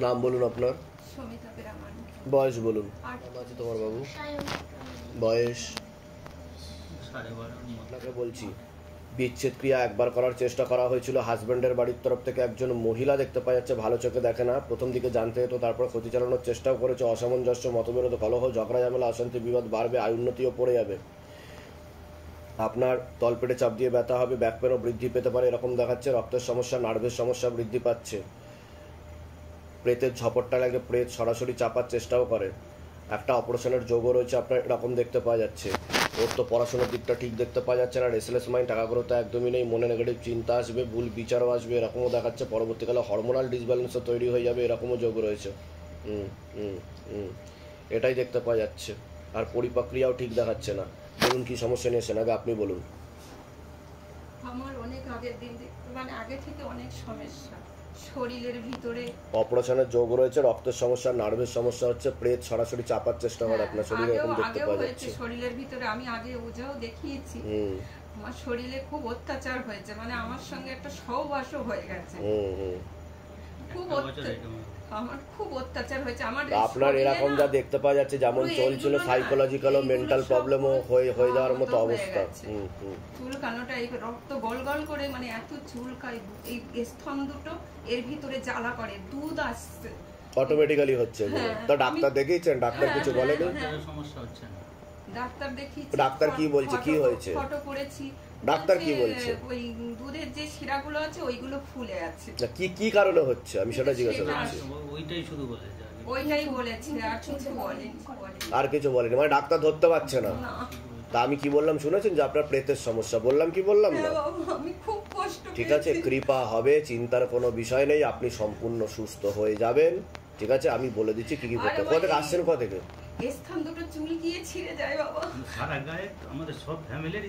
নাম বলুন আপনার। সমিতা পেরামান। বয়স বলুন। আছে তোমার বাবু? বয়স? আপনাকে বলছি, বিচ্ছেদ ক্রিয়া একবার করার চেষ্টা করা হয়েছিল হাজব্যান্ডের বাড়ির তরফ থেকে। একজন মহিলা দেখতে পাওয়া যাচ্ছে, ভালো চোখে দেখে না। প্রথম দিকে জানতে হতো, তারপর ক্ষতি চালানোর চেষ্টাও করেছে। অসামঞ্জস্য, মতবিরোধ, কলহ, ঝগড়া ঝামেলা, অশান্তি, বিবাদ বাড়বে, আয়ুন্নতিও পড়ে যাবে। আপনার তলপেটে চাপ দিয়ে ব্যথা হবে, ব্যাক পেনও বৃদ্ধি পেতে পারে এরকম দেখাচ্ছে। রক্তের সমস্যা, নার্ভের সমস্যা বৃদ্ধি পাচ্ছে। প্রেতের ঝপটটা লাগে, প্রেত সরাসরি চাপার চেষ্টাও করে। একটা অপারেশনের যোগও রয়েছে আপনার, এরকম দেখতে পাওয়া যাচ্ছে। ওর তো পড়াশোনার দিকটা ঠিক দেখতে পাওয়া যাচ্ছে না। রেসলেস মাইন্ড, টাকাগ্রতা একদমই নেই। মনে নেগেটিভ চিন্তা আসবে, ভুল বিচারও আসবে, এরকমও দেখাচ্ছে। পরবর্তীকালে হরমোনাল ডিসব্যালেন্সও তৈরি হয়ে যাবে, এরকমও যোগ রয়েছে। এটাই দেখতে পাওয়া যাচ্ছে। আর পরিপাক্রিয়াও ঠিক দেখাচ্ছে না। বলুন কি সমস্যা নিয়েছেন, আগে আপনি বলুন। আমার অনেক আগের দিন মানে আগে থেকে অনেক সমস্যা শরীরের ভিতরে। অপারেশনের যোগ রয়েছে, রক্তের সমস্যা, নার্ভের সমস্যা হচ্ছে। প্রেত সরাসরি চাপার চেষ্টা করে আপনার শরীরে, এরকম দেখতে পাওয়া যাচ্ছে। শরীরের ভিতরে আমি আগে ওজাও দেখিয়েছি। আমার শরীরে খুব অত্যাচার হয়েছে, মানে আমার সঙ্গে একটা সহবাসও হয়ে গেছে। আমার খুব অত্যাচার হয়েছে। আমার আপনার এরকম যা দেখতে পাওয়া যাচ্ছে, যেমন চলছিল সাইকোলজিক্যাল ও মেন্টাল প্রবলেমও হয়ে যাওয়ার মতো অবস্থা। চুলকানোটা, এই রক্ত গল গল করে, মানে এত চুলকায়। এই স্তন দুটো এর ভিতরে জ্বালা করে, দুধ আসছে অটোমেটিক্যালি হচ্ছে। তো ডাক্তার দেখিয়েছেন? ডাক্তার কিছু বলেনি? সমস্যা হচ্ছে না। ডাক্তার দেখিয়েছি। ডাক্তার কি বলছে, কি হয়েছে? ফটো করেছি। ডাক্তার কি বলছে? ওই দুধের যে শিরাগুলো আছে ওইগুলো ফুলে আছে। কি কি কারণে হচ্ছে আমি সেটা জিজ্ঞাসা করছি। ওইটাই শুধু বলেছে, ওইটাই বলেছে, আর কিছু বলেনি। আর কিছু বলেনি, মানে ডাক্তার ধরতে পারছে না। তা আমি কি বললাম শুনেছেন, যে আপনার প্রেতের সমস্যা বললাম, কি বললাম না? আমি খুব কষ্ট। ঠিক আছে, কৃপা হবে, চিন্তার কোনো বিষয় নেই, আপনি সম্পূর্ণ সুস্থ হয়ে যাবেন। ঠিক আছে, আমি বলে দিচ্ছি কি কি করতে। কোথা থেকে আসছেন, কোথা থেকে? স্থান দুটো চুল গিয়ে ছিঁড়ে যায় বাবা। সারা গায়ে আমাদের সব ফ্যামিলির